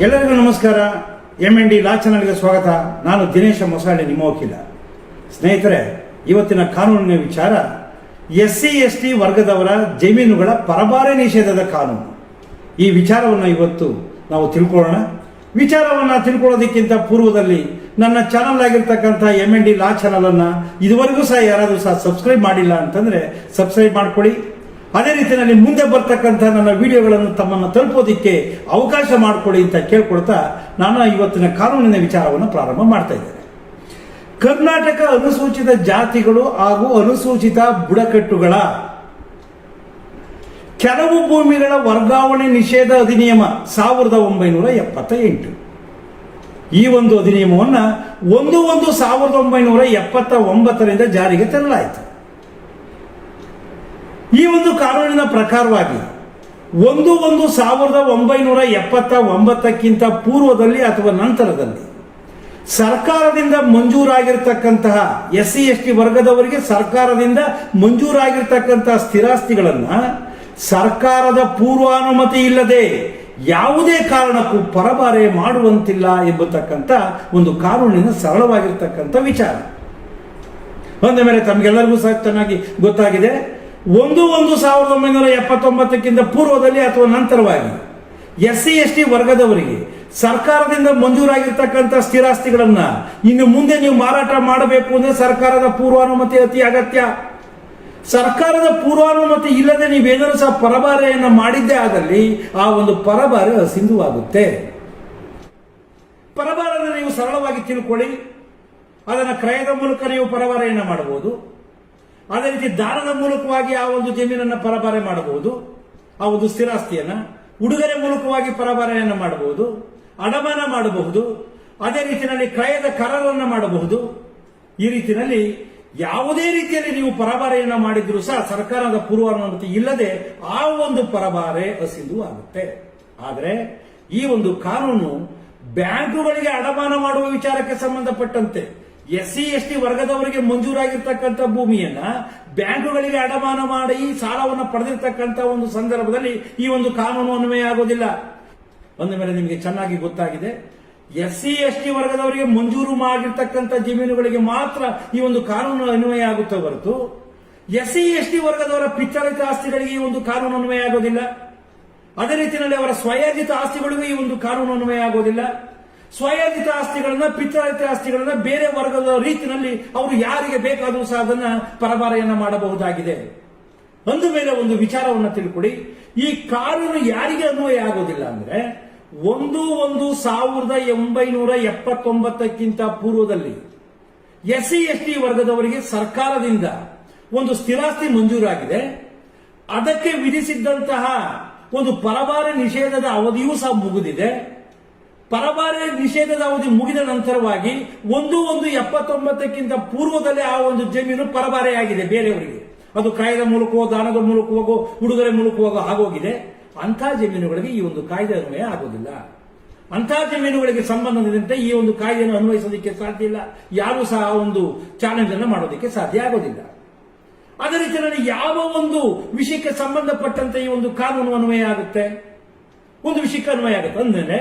ಎಲ್ಲರಿಗೂ ನಮಸ್ಕಾರ. MND ಲಾ ಚಾನಲ್ಗೆ ಸ್ವಾಗತ. ನಾನು ದಿನೇಶ ಮೊಸಾಳೆ, ನಿಮ್ಮ ವಕೀಲ. ಸ್ನೇಹಿತರೆ, ಇವತ್ತಿನ ಕಾನೂನಿನ ವಿಚಾರ SC/ST ವರ್ಗದವರ ಜಮೀನುಗಳ ಪರಭಾರೆ ನಿಷೇಧದ ಕಾನೂನು. ಈ ವಿಚಾರವನ್ನು ಇವತ್ತು ನಾವು ತಿಳ್ಕೊಳ್ಳೋಣ. ವಿಚಾರವನ್ನು ತಿಳ್ಕೊಳ್ಳೋದಕ್ಕಿಂತ ಪೂರ್ವದಲ್ಲಿ ನನ್ನ ಚಾನಲ್ ಆಗಿರ್ತಕ್ಕಂಥ MND ಲಾ ಚಾನಲ್ ಅನ್ನ ಇದುವರೆಗೂ ಸಹ ಯಾರಾದರೂ ಸಹ ಸಬ್ಸ್ಕ್ರೈಬ್ ಮಾಡಿಲ್ಲ ಅಂತಂದ್ರೆ ಸಬ್ಸ್ಕ್ರೈಬ್ ಮಾಡ್ಕೊಳ್ಳಿ. ಅದೇ ರೀತಿಯಲ್ಲಿ ಮುಂದೆ ಬರ್ತಕ್ಕಂಥ ನನ್ನ ವಿಡಿಯೋಗಳನ್ನು ತಮ್ಮನ್ನು ತಲುಪೋದಿಕ್ಕೆ ಅವಕಾಶ ಮಾಡಿಕೊಡಿ ಅಂತ ಕೇಳ್ಕೊಳ್ತಾ ನಾನು ಇವತ್ತಿನ ಕಾನೂನಿನ ವಿಚಾರವನ್ನು ಪ್ರಾರಂಭ ಮಾಡ್ತಾ ಇದ್ದೇನೆ. ಕರ್ನಾಟಕ ಅನುಸೂಚಿತ ಜಾತಿಗಳು ಹಾಗೂ ಅನುಸೂಚಿತ ಬುಡಕಟ್ಟುಗಳ ಕೆಲವು ಭೂಮಿಗಳ ವರ್ಗಾವಣೆ ನಿಷೇಧ ಅಧಿನಿಯಮ 1978. ಈ ಒಂದು ಅಧಿನಿಯಮವನ್ನು 1/1/1979 ಜಾರಿಗೆ ತರಲಾಯಿತು. ಈ ಒಂದು ಕಾನೂನಿನ ಪ್ರಕಾರವಾಗಿ 1/1/1979 ಪೂರ್ವದಲ್ಲಿ ಅಥವಾ ನಂತರದಲ್ಲಿ ಸರ್ಕಾರದಿಂದ ಮಂಜೂರಾಗಿರ್ತಕ್ಕಂತಹ SC/ST ವರ್ಗದವರಿಗೆ ಸರ್ಕಾರದಿಂದ ಮಂಜೂರಾಗಿರ್ತಕ್ಕಂತಹ ಸ್ಥಿರಾಸ್ತಿಗಳನ್ನು ಸರ್ಕಾರದ ಪೂರ್ವಾನುಮತಿ ಇಲ್ಲದೆ ಯಾವುದೇ ಕಾರಣಕ್ಕೂ ಪರಭಾರೆ ಮಾಡುವಂತಿಲ್ಲ ಎಂಬತಕ್ಕಂಥ ಒಂದು ಕಾನೂನಿನ ಸರಳವಾಗಿರ್ತಕ್ಕಂಥ ವಿಚಾರ. ಅಂದ ಮೇಲೆ ತಮಗೆಲ್ಲರಿಗೂ ಸಹ ಚೆನ್ನಾಗಿ ಗೊತ್ತಾಗಿದೆ. 1/1/1979 ಪೂರ್ವದಲ್ಲಿ ಅಥವಾ ನಂತರವಾಗಿ SC/ST ವರ್ಗದವರಿಗೆ ಸರ್ಕಾರದಿಂದ ಮಂಜೂರಾಗಿರ್ತಕ್ಕಂಥ ಸ್ಥಿರಾಸ್ತಿಗಳನ್ನ ಇನ್ನು ಮುಂದೆ ನೀವು ಮಾರಾಟ ಮಾಡಬೇಕು ಅಂದ್ರೆ ಸರ್ಕಾರದ ಪೂರ್ವಾನುಮತಿ ಅತಿ ಅಗತ್ಯ. ಸರ್ಕಾರದ ಪೂರ್ವಾನುಮತಿ ಇಲ್ಲದೆ ನೀವೇನಾದರೂ ಸಹ ಪರಭಾರೆಯನ್ನ ಮಾಡಿದ್ದೇ ಆದಲ್ಲಿ ಆ ಒಂದು ಪರಭಾರೆ ಅಸಿಂಧುವಾಗುತ್ತೆ. ಪರಭಾರೆಯನ್ನು ನೀವು ಸರಳವಾಗಿ ತಿಳ್ಕೊಳ್ಳಿ. ಅದನ್ನ ಕ್ರಯದ ಮೂಲಕ ನೀವು ಪರಭಾರೆಯನ್ನ ಮಾಡಬಹುದು. ಅದೇ ರೀತಿ ದಾನದ ಮೂಲಕವಾಗಿ ಆ ಒಂದು ಜಮೀನನ್ನು ಪರಭಾರೆ ಮಾಡಬಹುದು. ಆ ಒಂದು ಸ್ಥಿರಾಸ್ತಿಯನ್ನ ಉಡುಗೊರೆ ಮೂಲಕವಾಗಿ ಪರಭಾರೆಯನ್ನ ಮಾಡಬಹುದು, ಅಡಮಾನ ಮಾಡಬಹುದು. ಅದೇ ರೀತಿಯಲ್ಲಿ ಕ್ರಯದ ಕರಾರನ್ನು ಮಾಡಬಹುದು. ಈ ರೀತಿಯಲ್ಲಿ ಯಾವುದೇ ರೀತಿಯಲ್ಲಿ ನೀವು ಪರಭಾರೆಯನ್ನ ಮಾಡಿದ್ರೂ ಸಹ ಸರ್ಕಾರದ ಪೂರ್ವಾನುಮತಿ ಇಲ್ಲದೆ ಆ ಒಂದು ಪರಭಾರೆ ಅಸಿಂಧು ಆಗುತ್ತೆ. ಆದರೆ ಈ ಒಂದು ಕಾನೂನು ಬ್ಯಾಂಕುಗಳಿಗೆ ಅಡಮಾನ ಮಾಡುವ ವಿಚಾರಕ್ಕೆ ಸಂಬಂಧಪಟ್ಟಂತೆ SC/ST ವರ್ಗದವರಿಗೆ ಮಂಜೂರಾಗಿರ್ತಕ್ಕಂಥ ಭೂಮಿಯನ್ನ ಬ್ಯಾಂಕುಗಳಿಗೆ ಅಡಮಾನ ಮಾಡಿ ಸಾಲವನ್ನು ಪಡೆದಿರ್ತಕ್ಕಂಥ ಒಂದು ಸಂದರ್ಭದಲ್ಲಿ ಈ ಒಂದು ಕಾನೂನು ಅನ್ವಯ ಆಗೋದಿಲ್ಲ. ಒಂದು ಮೇಲೆ ನಿಮಗೆ ಚೆನ್ನಾಗಿ ಗೊತ್ತಾಗಿದೆ, SC/ST ವರ್ಗದವರಿಗೆ ಮಂಜೂರು ಮಾಡಿರ್ತಕ್ಕಂಥ ಜಮೀನುಗಳಿಗೆ ಮಾತ್ರ ಈ ಒಂದು ಕಾನೂನು ಅನ್ವಯ ಆಗುತ್ತೆ ಹೊರತು SC/ST ವರ್ಗದವರ ಪಿತ್ತರಿತ ಆಸ್ತಿಗಳಿಗೆ ಈ ಒಂದು ಕಾನೂನು ಅನ್ವಯ ಆಗೋದಿಲ್ಲ. ಅದೇ ರೀತಿಯಲ್ಲಿ ಅವರ ಸ್ವಯಾರ್ಜಿತ ಆಸ್ತಿಗಳಿಗೂ ಈ ಒಂದು ಕಾನೂನು ಅನ್ವಯ ಆಗೋದಿಲ್ಲ. ಸ್ವಯಾರ್ಜಿತ ಆಸ್ತಿಗಳನ್ನ, ಪಿತ್ರಾರ್ಜಿತ ಆಸ್ತಿಗಳನ್ನ ಬೇರೆ ವರ್ಗದ ರೀತಿಯಲ್ಲಿ ಅವರು ಯಾರಿಗೆ ಬೇಕಾದರೂ ಸಹ ಅದನ್ನ ಪರಭಾರೆಯನ್ನ ಮಾಡಬಹುದಾಗಿದೆ. ಅಂದ ಮೇಲೆ ಒಂದು ವಿಚಾರವನ್ನು ತಿಳ್ಕೊಳ್ಳಿ. ಈ ಕಾನೂನು ಯಾರಿಗೆ ಅನ್ವಯ ಆಗೋದಿಲ್ಲ ಅಂದ್ರೆ 1/1/1979 ಪೂರ್ವದಲ್ಲಿ SC/ST ವರ್ಗದವರಿಗೆ ಸರ್ಕಾರದಿಂದ ಒಂದು ಸ್ಥಿರಾಸ್ತಿ ಮಂಜೂರಾಗಿದೆ. ಅದಕ್ಕೆ ವಿಧಿಸಿದ್ದಂತಹ ಒಂದು ಪರಭಾರೆ ನಿಷೇಧದ ಅವಧಿಯೂ ಸಹ ಮುಗಿದಿದೆ. ಪರಭಾರೆ ನಿಷೇಧದ ಅವಧಿ ಮುಗಿದ ನಂತರವಾಗಿ 1/1/79 ಪೂರ್ವದಲ್ಲಿ ಆ ಒಂದು ಜಮೀನು ಪರಭಾರೆಯಾಗಿದೆ ಬೇರೆಯವರಿಗೆ. ಅದು ಕಾಯ್ದೆ ಮೂಲಕವೋ, ದಾನದ ಮೂಲಕವೋ, ಉಡುಗೊರೆ ಮೂಲಕವೋ ಆಗೋಗಿದೆ. ಅಂಥ ಜಮೀನುಗಳಿಗೆ ಈ ಒಂದು ಕಾಯ್ದೆ ಅನ್ವಯ ಆಗೋದಿಲ್ಲ. ಅಂಥ ಜಮೀನುಗಳಿಗೆ ಸಂಬಂಧಿಸಿದಂತೆ ಈ ಒಂದು ಕಾಯ್ದೆಯನ್ನು ಅನ್ವಯಿಸೋದಕ್ಕೆ ಸಾಧ್ಯ ಇಲ್ಲ. ಯಾರೂ ಸಹ ಆ ಒಂದು ಚಾಲೆಂಜ್ ಅನ್ನು ಮಾಡೋದಕ್ಕೆ ಸಾಧ್ಯ ಆಗೋದಿಲ್ಲ. ಅದೇ ರೀತಿಯಲ್ಲಿ ಯಾವ ಒಂದು ವಿಷಯಕ್ಕೆ ಸಂಬಂಧಪಟ್ಟಂತೆ ಈ ಒಂದು ಕಾನೂನು ಅನ್ವಯ ಆಗುತ್ತೆ, ಒಂದು ವಿಷಯಕ್ಕೆ ಅನ್ವಯ ಆಗುತ್ತೆ ಅಂದ್ರೆ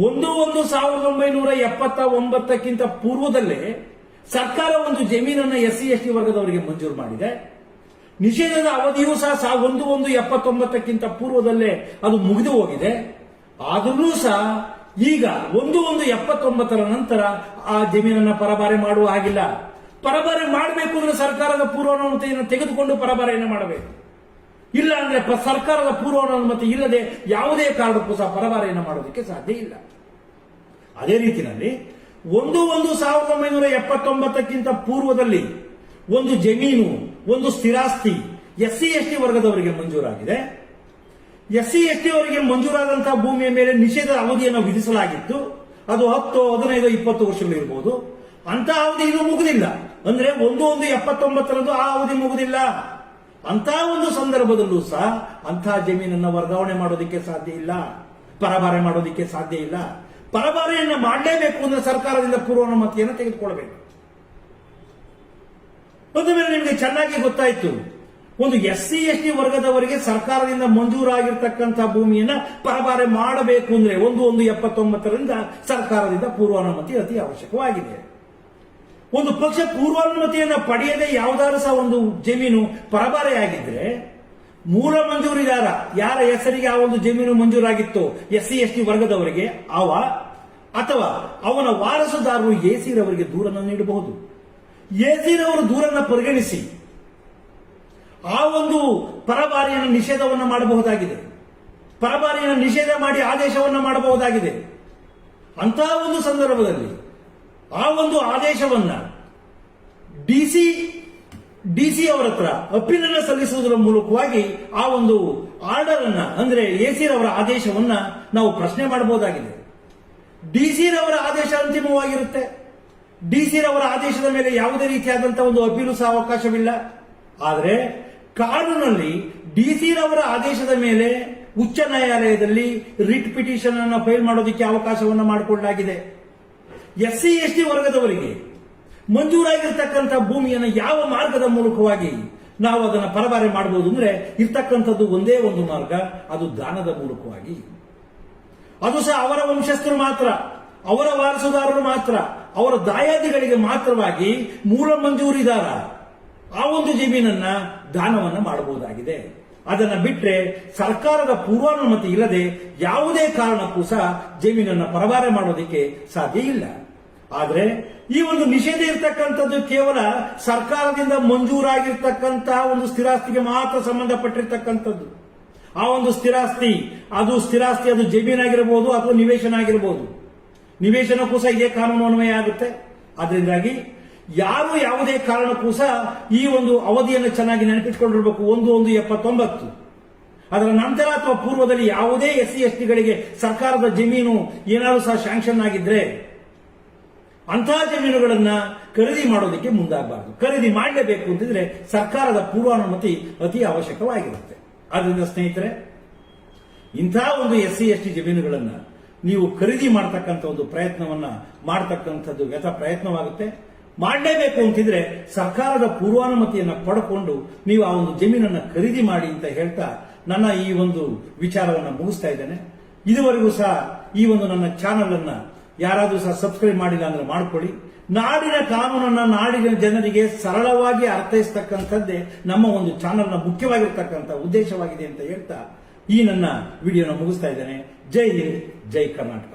1/1/1979 ಪೂರ್ವದಲ್ಲೇ ಸರ್ಕಾರ ಒಂದು ಜಮೀನನ್ನ SC/ST ವರ್ಗದವರಿಗೆ ಮಂಜೂರು ಮಾಡಿದೆ. ನಿಷೇಧದ ಅವಧಿಯೂ ಸಹ 1/1/79 ಪೂರ್ವದಲ್ಲೇ ಅದು ಮುಗಿದು ಹೋಗಿದೆ. ಆದರೂ ಸಹ ಈಗ 1/1/79 ನಂತರ ಆ ಜಮೀನನ್ನ ಪರಭಾರೆ ಮಾಡುವ ಹಾಗಿಲ್ಲ. ಪರಭಾರೆ ಮಾಡಬೇಕು ಅಂದ್ರೆ ಸರ್ಕಾರದ ಪೂರ್ವಾನುಮತಿಯನ್ನು ತೆಗೆದುಕೊಂಡು ಪರಭಾರೆಯನ್ನು ಮಾಡಬೇಕು. ಇಲ್ಲ ಅಂದ್ರೆ ಸರ್ಕಾರದ ಪೂರ್ವಾನುಮತಿ ಇಲ್ಲದೆ ಯಾವುದೇ ಕಾರಣಕ್ಕೂ ಸಹ ಪರಭಾರೆಯನ್ನು ಮಾಡೋದಕ್ಕೆ ಸಾಧ್ಯ ಇಲ್ಲ. ಅದೇ ರೀತಿಯಲ್ಲಿ 1/1/1979 ಪೂರ್ವದಲ್ಲಿ ಒಂದು ಜಮೀನು, ಒಂದು ಸ್ಥಿರಾಸ್ತಿ SC/ST ವರ್ಗದವರಿಗೆ ಮಂಜೂರಾಗಿದೆ. SC/ST ಅವರಿಗೆ ಮಂಜೂರಾದಂತಹ ಭೂಮಿಯ ಮೇಲೆ ನಿಷೇಧದ ಅವಧಿಯನ್ನು ವಿಧಿಸಲಾಗಿತ್ತು. ಅದು 10, 15, 20 ವರ್ಷಗಳಿರಬಹುದು. ಅಂತ ಅವಧಿ ಇದು ಮುಗುದಿಲ್ಲ. ಅಂದ್ರೆ 1/1/79 ಆ ಅವಧಿ ಮುಗುದಿಲ್ಲ. ಅಂತ ಒಂದು ಸಂದರ್ಭದಲ್ಲೂ ಸಹ ಅಂತಹ ಜಮೀನನ್ನು ವರ್ಗಾವಣೆ ಮಾಡೋದಕ್ಕೆ ಸಾಧ್ಯ ಇಲ್ಲ, ಪರಭಾರೆ ಮಾಡೋದಕ್ಕೆ ಸಾಧ್ಯ ಇಲ್ಲ. ಪರಭಾರೆಯನ್ನು ಮಾಡಲೇಬೇಕು ಅಂದ್ರೆ ಸರ್ಕಾರದಿಂದ ಪೂರ್ವಾನುಮತಿಯನ್ನು ತೆಗೆದುಕೊಳ್ಳಬೇಕು. ಒಂದು ವೇಳೆ ನಿಮಗೆ ಚೆನ್ನಾಗಿ ಗೊತ್ತಾಯಿತು ಒಂದು SC ST ವರ್ಗದವರಿಗೆ ಸರ್ಕಾರದಿಂದ ಮಂಜೂರಾಗಿರ್ತಕ್ಕಂಥ ಭೂಮಿಯನ್ನ ಪರಭಾರೆ ಮಾಡಬೇಕು ಅಂದ್ರೆ 1/1/79ರಿಂದ ಸರ್ಕಾರದಿಂದ ಪೂರ್ವಾನುಮತಿ ಅತಿ ಅವಶ್ಯಕವಾಗಿದೆ. ಒಂದು ಪಕ್ಷ ಪೂರ್ವಾನುಮತಿಯನ್ನ ಪಡೆಯದೆ ಯಾವುದಾದ್ರೂ ಸಹ ಒಂದು ಜಮೀನು ಪರಭಾರೆಯಾಗಿದ್ರೆ ಮೂಲ ಮಂಜೂರಿದಾರ ಯಾರ ಹೆಸರಿಗೆ ಆ ಒಂದು ಜಮೀನು ಮಂಜೂರಾಗಿತ್ತು SC ST ವರ್ಗದವರಿಗೆ ಅಥವಾ ಅವನ ವಾರಸುದಾರರು ಎಸಿರವರಿಗೆ ದೂರನ್ನು ನೀಡಬಹುದು. ಎಸಿರವರು ದೂರನ್ನು ಪರಿಗಣಿಸಿ ಆ ಒಂದು ಪರಭಾರೆಯನ್ನು ನಿಷೇಧವನ್ನು ಮಾಡಬಹುದಾಗಿದೆ. ಪರಭಾರೆಯನ್ನು ನಿಷೇಧ ಮಾಡಿ ಆದೇಶವನ್ನು ಮಾಡಬಹುದಾಗಿದೆ. ಅಂತಹ ಒಂದು ಸಂದರ್ಭದಲ್ಲಿ ಆ ಒಂದು ಆದೇಶವನ್ನ ಡಿಸಿ ಅವರ ಹತ್ರ ಅಪೀಲನ್ನು ಸಲ್ಲಿಸುವುದರ ಮೂಲಕವಾಗಿ ಆ ಒಂದು ಆರ್ಡರ್ ಅನ್ನ ಅಂದ್ರೆ ಎಸಿರವರ ಆದೇಶವನ್ನ ನಾವು ಪ್ರಶ್ನೆ ಮಾಡಬಹುದಾಗಿದೆ. ಡಿಸಿರವರ ಆದೇಶ ಅಂತಿಮವಾಗಿರುತ್ತೆ. ಡಿಸಿರವರ ಆದೇಶದ ಮೇಲೆ ಯಾವುದೇ ರೀತಿಯಾದಂತಹ ಒಂದು ಅಪೀಲು ಸಹ ಅವಕಾಶವಿಲ್ಲ. ಆದರೆ ಕಾನೂನಲ್ಲಿ ಡಿಸಿರವರ ಆದೇಶದ ಮೇಲೆ ಉಚ್ಚ ನ್ಯಾಯಾಲಯದಲ್ಲಿ ರಿಟ್ ಪಿಟಿಷನ್ ಅನ್ನು ಫೈಲ್ ಮಾಡೋದಕ್ಕೆ ಅವಕಾಶವನ್ನು ಮಾಡಿಕೊಳ್ಳಲಾಗಿದೆ. SC ST ವರ್ಗದವರಿಗೆ ಮಂಜೂರಾಗಿರ್ತಕ್ಕಂಥ ಭೂಮಿಯನ್ನು ಯಾವ ಮಾರ್ಗದ ಮೂಲಕವಾಗಿ ನಾವು ಅದನ್ನು ಪರಭಾರೆ ಮಾಡಬಹುದು ಅಂದ್ರೆ ಇರ್ತಕ್ಕಂಥದ್ದು ಒಂದೇ ಒಂದು ಮಾರ್ಗ, ಅದು ದಾನದ ಮೂಲಕವಾಗಿ. ಅದು ಸಹ ಅವರ ವಂಶಸ್ಥರು ಮಾತ್ರ, ಅವರ ವಾರಸುದಾರರು ಮಾತ್ರ, ಅವರ ದಾಯಾದಿಗಳಿಗೆ ಮಾತ್ರವಾಗಿ ಮೂಲ ಮಂಜೂರಿದಾರ ಆ ಒಂದು ಜಮೀನನ್ನ ದಾನವನ್ನ ಮಾಡಬಹುದಾಗಿದೆ. ಅದನ್ನ ಬಿಟ್ರೆ ಸರ್ಕಾರದ ಪೂರ್ವಾನುಮತಿ ಇಲ್ಲದೆ ಯಾವುದೇ ಕಾರಣಕ್ಕೂ ಸಹ ಜಮೀನನ್ನ ಪರಭಾರೆ ಮಾಡೋದಕ್ಕೆ ಸಾಧ್ಯ ಇಲ್ಲ. ಆದ್ರೆ ಈ ಒಂದು ನಿಷೇಧ ಇರತಕ್ಕಂಥದ್ದು ಕೇವಲ ಸರ್ಕಾರದಿಂದ ಮಂಜೂರಾಗಿರ್ತಕ್ಕಂತಹ ಒಂದು ಸ್ಥಿರಾಸ್ತಿಗೆ ಮಾತ್ರ ಸಂಬಂಧಪಟ್ಟಿರ್ತಕ್ಕಂಥದ್ದು. ಆ ಒಂದು ಸ್ಥಿರಾಸ್ತಿ ಅದು ಜಮೀನಾಗಿರಬಹುದು ಅಥವಾ ನಿವೇಶನ ಆಗಿರಬಹುದು. ನಿವೇಶನಕ್ಕೂ ಸಹ ಇದೇ ಕಾನೂನು ಅನ್ವಯ ಆಗುತ್ತೆ. ಆದ್ರಿಂದಾಗಿ ಯಾರು ಯಾವುದೇ ಕಾರಣಕ್ಕೂ ಸಹ ಈ ಒಂದು ಅವಧಿಯನ್ನು ಚೆನ್ನಾಗಿ ನೆನಪಿಟ್ಕೊಂಡಿರಬೇಕು. 1/1/79 ಅದರ ನಂತರ ಅಥವಾ ಪೂರ್ವದಲ್ಲಿ ಯಾವುದೇ SC ST ಗಳಿಗೆ ಸರ್ಕಾರದ ಜಮೀನು ಏನಾದರೂ ಸಹ ಶಾಂಕ್ಷನ್ ಆಗಿದ್ರೆ ಅಂತಹ ಜಮೀನುಗಳನ್ನ ಖರೀದಿ ಮಾಡೋದಕ್ಕೆ ಮುಂದಾಗಬಾರದು. ಖರೀದಿ ಮಾಡಲೇಬೇಕು ಅಂತಿದ್ರೆ ಸರ್ಕಾರದ ಪೂರ್ವಾನುಮತಿ ಅತಿ ಅವಶ್ಯಕವಾಗಿರುತ್ತೆ. ಆದ್ರಿಂದ ಸ್ನೇಹಿತರೆ, ಇಂತಹ ಒಂದು SC ST ಜಮೀನುಗಳನ್ನ ನೀವು ಖರೀದಿ ಮಾಡತಕ್ಕಂಥ ಒಂದು ಪ್ರಯತ್ನವನ್ನ ಮಾಡತಕ್ಕಂಥದ್ದು ಪ್ರಯತ್ನವಾಗುತ್ತೆ. ಮಾಡಲೇಬೇಕು ಅಂತಿದ್ರೆ ಸರ್ಕಾರದ ಪೂರ್ವಾನುಮತಿಯನ್ನ ಪಡ್ಕೊಂಡು ನೀವು ಆ ಒಂದು ಜಮೀನನ್ನ ಖರೀದಿ ಮಾಡಿ ಅಂತ ಹೇಳ್ತಾ ನನ್ನ ಈ ಒಂದು ವಿಚಾರವನ್ನ ಮುಗಿಸ್ತಾ ಇದ್ದೇನೆ. ಇದುವರೆಗೂ ಸಹ ಈ ಒಂದು ನನ್ನ ಚಾನೆಲ್ ಅನ್ನ ಯಾರಾದ್ರೂ ಸಹ ಸಬ್ಸ್ಕ್ರೈಬ್ ಮಾಡಿಲ್ಲ ಅಂದ್ರೆ ಮಾಡ್ಕೊಳ್ಳಿ. ನಾಡಿನ ಕಾನೂನನ್ನ ನಾಡಿನ ಜನರಿಗೆ ಸರಳವಾಗಿ ಅರ್ಥೈಸತಕ್ಕಂಥದ್ದೇ ನಮ್ಮ ಒಂದು ಚಾನೆಲ್ನ ಮುಖ್ಯವಾಗಿರ್ತಕ್ಕಂಥ ಉದ್ದೇಶವಾಗಿದೆ ಅಂತ ಹೇಳ್ತಾ ಈ ನನ್ನ ವಿಡಿಯೋನ ಮುಗಿಸ್ತಾ ಇದ್ದೇನೆ. ಜೈ ಹಿಂದ್, ಜೈ ಕರ್ನಾಟಕ.